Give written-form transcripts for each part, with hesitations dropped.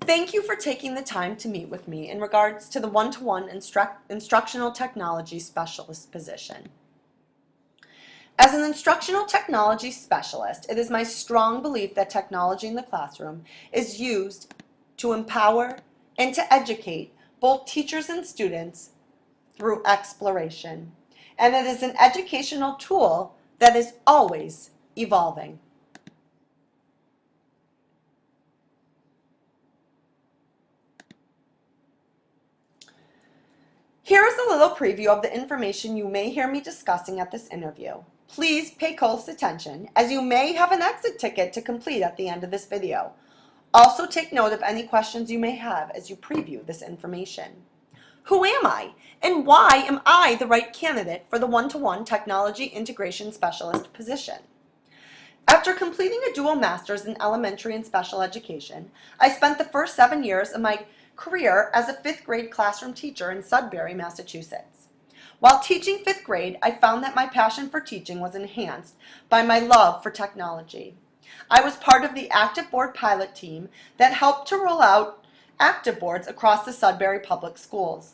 Thank you for taking the time to meet with me in regards to the one-to-one instructional technology specialist position. As an instructional technology specialist, it is my strong belief that technology in the classroom is used to empower and to educate both teachers and students through exploration. And it is an educational tool that is always evolving. Here is a little preview of the information you may hear me discussing at this interview. Please pay close attention, as you may have an exit ticket to complete at the end of this video. Also take note of any questions you may have as you preview this information. Who am I, and why am I the right candidate for the one-to-one technology integration specialist position? After completing a dual master's in elementary and special education, I spent the first 7 years of my career as a 5th grade classroom teacher in Sudbury, Massachusetts. While teaching 5th grade, I found that my passion for teaching was enhanced by my love for technology. I was part of the Active Board pilot team that helped to roll out Active Boards across the Sudbury Public Schools.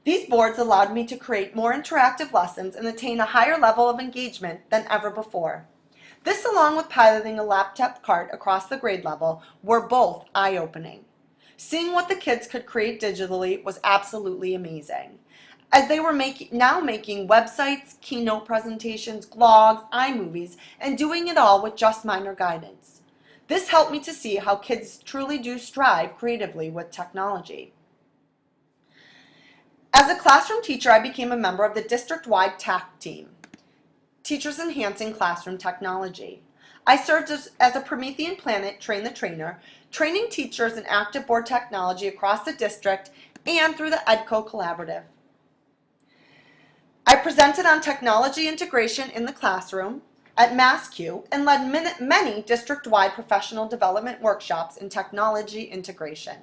These boards allowed me to create more interactive lessons and attain a higher level of engagement than ever before. This, along with piloting a laptop cart across the grade level, were both eye-opening. Seeing what the kids could create digitally was absolutely amazing, as they were now making websites, keynote presentations, blogs, iMovies, and doing it all with just minor guidance. This helped me to see how kids truly do strive creatively with technology. As a classroom teacher, I became a member of the district-wide TAC team, Teachers Enhancing Classroom Technology. I served as a Promethean Planet Train the Trainer, training teachers in Active Board technology across the district and through the EDCO Collaborative. I presented on technology integration in the classroom at MassQ and led many district-wide professional development workshops in technology integration.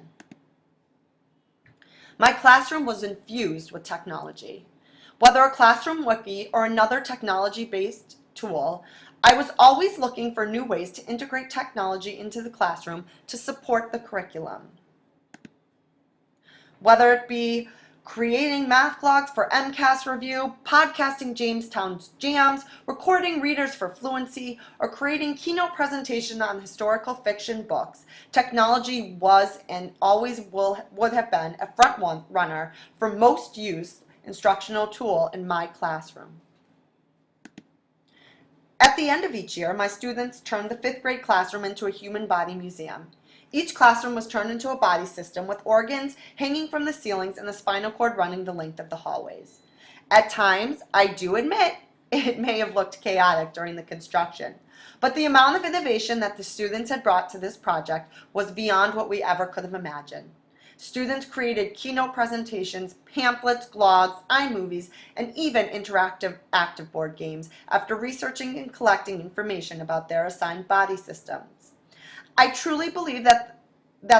My classroom was infused with technology. Whether a classroom wiki or another technology-based tool, I was always looking for new ways to integrate technology into the classroom to support the curriculum. Whether it be creating math blogs for MCAS review, podcasting Jamestown's jams, recording readers for fluency, or creating keynote presentation on historical fiction books, technology was and always would have been a front runner for most used instructional tool in my classroom. At the end of each year, my students turned the 5th grade classroom into a human body museum. Each classroom was turned into a body system with organs hanging from the ceilings and the spinal cord running the length of the hallways. At times, I do admit, it may have looked chaotic during the construction, but the amount of innovation that the students had brought to this project was beyond what we ever could have imagined. Students created keynote presentations, pamphlets, blogs, iMovies, and even interactive Active Board games after researching and collecting information about their assigned body systems. I truly believe that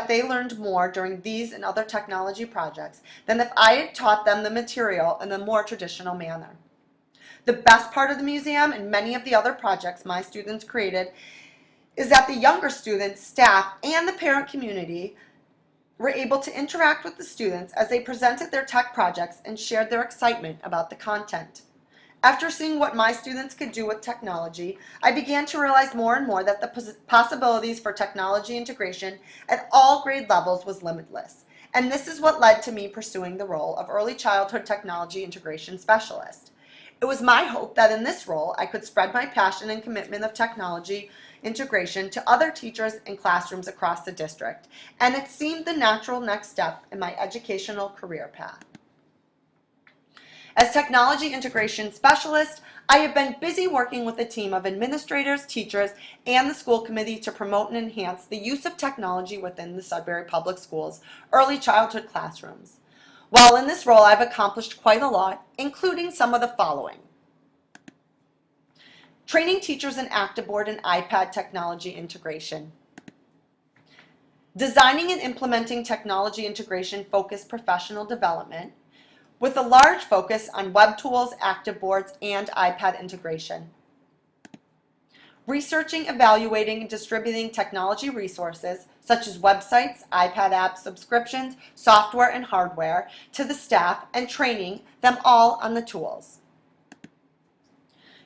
they learned more during these and other technology projects than if I had taught them the material in a more traditional manner. The best part of the museum and many of the other projects my students created is that the younger students, staff, and the parent community were able to interact with the students as they presented their tech projects and shared their excitement about the content. After seeing what my students could do with technology, I began to realize more and more that the possibilities for technology integration at all grade levels was limitless. And this is what led to me pursuing the role of Early Childhood Technology Integration Specialist. It was my hope that in this role I could spread my passion and commitment of technology integration to other teachers and classrooms across the district, and it seemed the natural next step in my educational career path. As technology integration specialist, I have been busy working with a team of administrators, teachers, and the school committee to promote and enhance the use of technology within the Sudbury Public Schools early childhood classrooms. While in this role, I've accomplished quite a lot, including some of the following: training teachers in Active Board and iPad technology integration, designing and implementing technology integration focused professional development with a large focus on web tools, Active Boards, and iPad integration, researching, evaluating, and distributing technology resources such as websites, iPad apps, subscriptions, software and hardware to the staff, and training them all on the tools.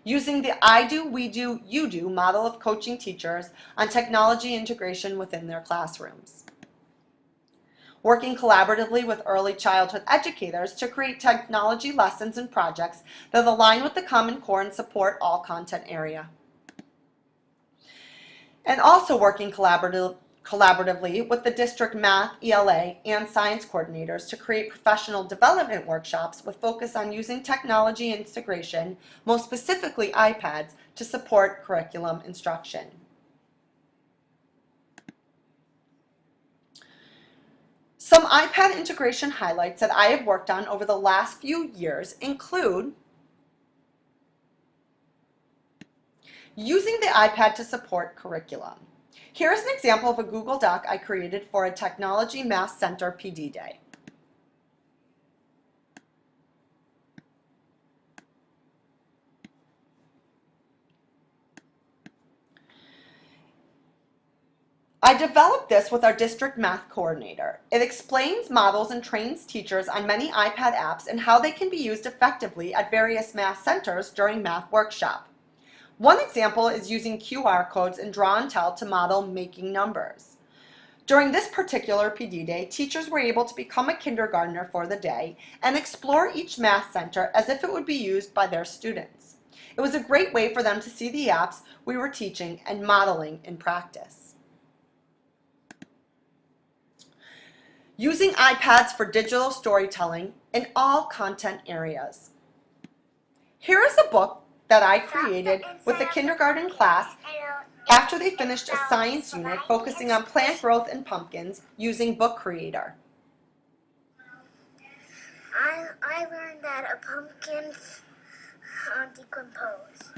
Using the I do, we do, you do model of coaching teachers on technology integration within their classrooms. Working collaboratively with early childhood educators to create technology lessons and projects that align with the Common Core and support all content area. And also working collaboratively with the district math, ELA, and science coordinators to create professional development workshops with focus on using technology integration, most specifically iPads, to support curriculum instruction. Some iPad integration highlights that I have worked on over the last few years include using the iPad to support curriculum. Here is an example of a Google Doc I created for a Technology Math Center PD Day. I developed this with our district math coordinator. It explains, models, and trains teachers on many iPad apps and how they can be used effectively at various math centers during math workshop. One example is using QR codes and draw and tell to model making numbers. During this particular PD Day, teachers were able to become a kindergartner for the day and explore each math center as if it would be used by their students. It was a great way for them to see the apps we were teaching and modeling in practice. Using iPads for digital storytelling in all content areas. Here is a book that I created with a kindergarten class after they finished a science unit focusing on plant growth and pumpkins using Book Creator. I learned that a pumpkins decompose.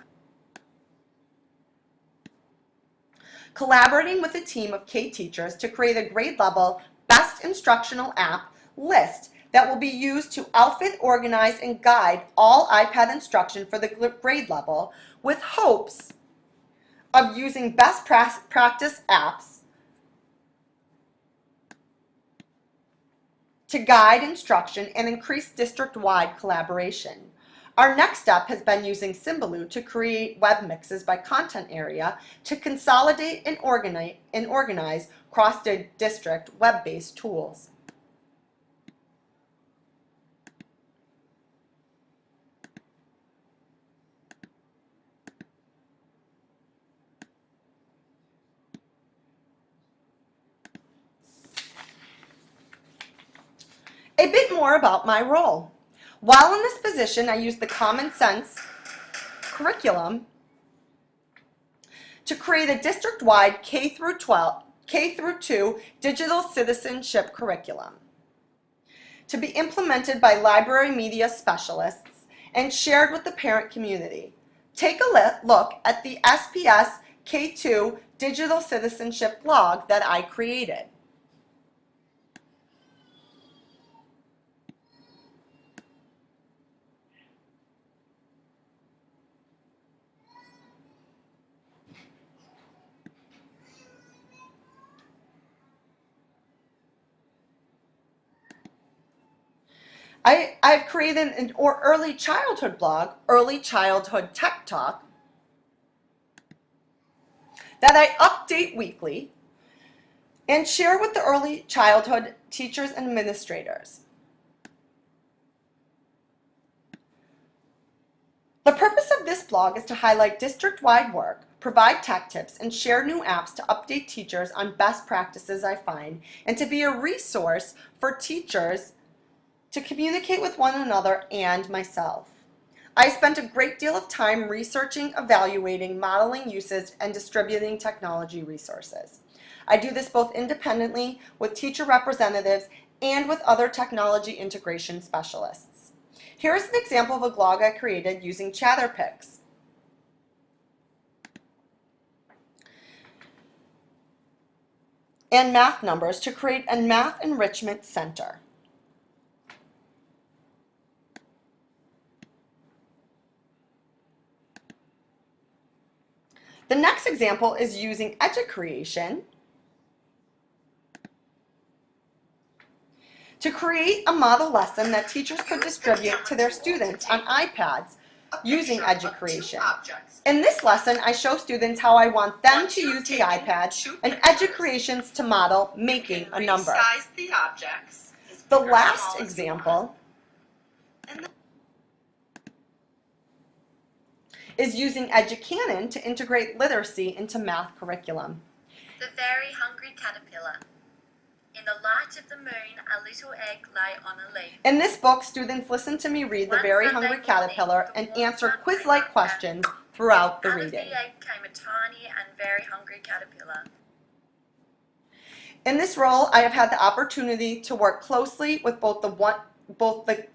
Collaborating with a team of K teachers to create a grade level best instructional app list that will be used to outfit, organize, and guide all iPad instruction for the grade level with hopes of using best practice apps to guide instruction and increase district-wide collaboration. Our next step has been using Symbaloo to create web mixes by content area to consolidate and organize cross-district web-based tools. A bit more about my role. While in this position, I use the Common Sense curriculum to create a district-wide K-2 digital citizenship curriculum to be implemented by library media specialists and shared with the parent community. Take a look at the SPS K2 digital citizenship blog that I created. I've created an early childhood blog, Early Childhood Tech Talk, that I update weekly and share with the early childhood teachers and administrators. The purpose of this blog is to highlight district-wide work, provide tech tips, and share new apps to update teachers on best practices I find, and to be a resource for teachers to communicate with one another and myself. I spent a great deal of time researching, evaluating, modeling usage, and distributing technology resources. I do this both independently with teacher representatives and with other technology integration specialists. Here is an example of a blog I created using ChatterPix. And math numbers to create a math enrichment center. The next example is using EduCreation to create a model lesson that teachers could distribute to their students on iPads using EduCreation. In this lesson, I show students how I want them to use the iPad and EduCreations to model making a number. The last example is using EduCanon to integrate literacy into math curriculum. The very hungry caterpillar. In the light of the moon, a little egg lay on a leaf. In this book, students listen to me read The Very Hungry Caterpillar and answer quiz-like questions throughout the reading. Out of the egg came a tiny and very hungry caterpillar. In this role, I have had the opportunity to work closely with both the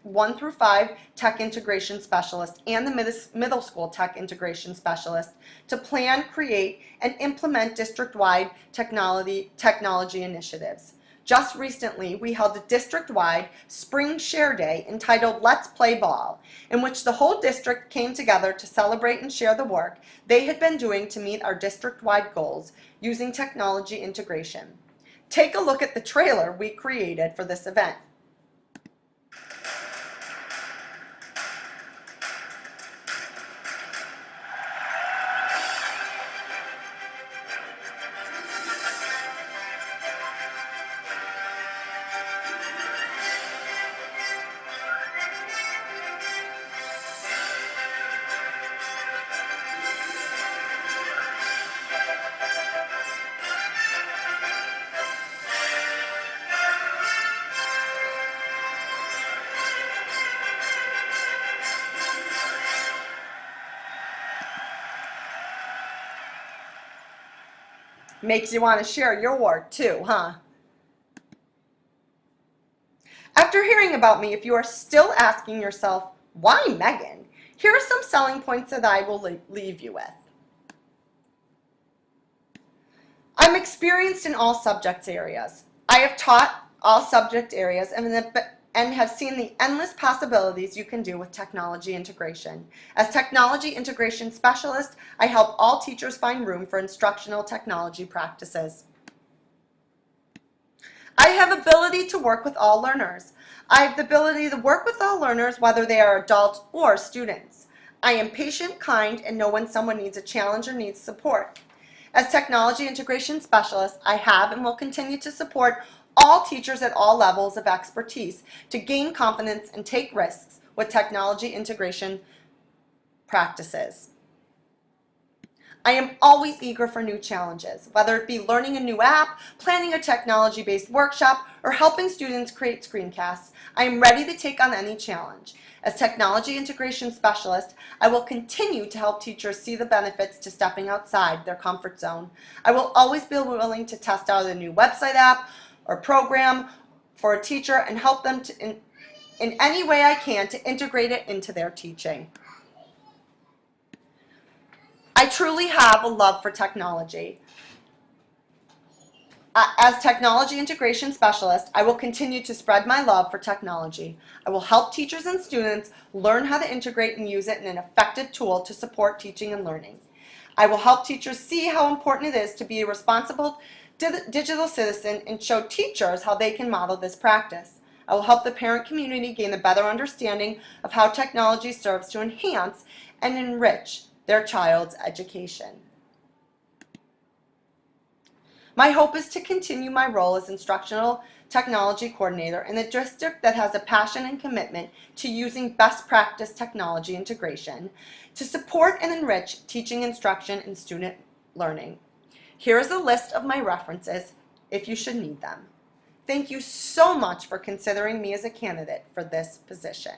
1 through 5 Tech Integration Specialist and the Middle School Tech Integration Specialist to plan, create, and implement district-wide technology initiatives. Just recently, we held a district-wide Spring Share Day entitled Let's Play Ball, in which the whole district came together to celebrate and share the work they had been doing to meet our district-wide goals using technology integration. Take a look at the trailer we created for this event. Makes you want to share your work too, huh? After hearing about me, if you are still asking yourself, why Megan? Here are some selling points that I will leave you with. I'm experienced in all subject areas. I have taught all subject areas and have seen the endless possibilities you can do with technology integration. As technology integration specialist, I help all teachers find room for instructional technology practices. I have ability to work with all learners. I have the ability to work with all learners, whether they are adults or students. I am patient, kind, and know when someone needs a challenge or needs support. As technology integration specialist, I have and will continue to support all teachers at all levels of expertise to gain confidence and take risks with technology integration practices. I am always eager for new challenges, whether it be learning a new app, planning a technology-based workshop, or helping students create screencasts. I am ready to take on any challenge. As technology integration specialist, I will continue to help teachers see the benefits to stepping outside their comfort zone. I will always be willing to test out a new website app or program for a teacher and help them in any way I can to integrate it into their teaching. I truly have a love for technology. As technology integration specialist, I will continue to spread my love for technology. I will help teachers and students learn how to integrate and use it in an effective tool to support teaching and learning. I will help teachers see how important it is to be a responsible digital citizen and show teachers how they can model this practice. I will help the parent community gain a better understanding of how technology serves to enhance and enrich their child's education. My hope is to continue my role as instructional technology coordinator in a district that has a passion and commitment to using best practice technology integration to support and enrich teaching, instruction, and student learning. Here is a list of my references if you should need them. Thank you so much for considering me as a candidate for this position.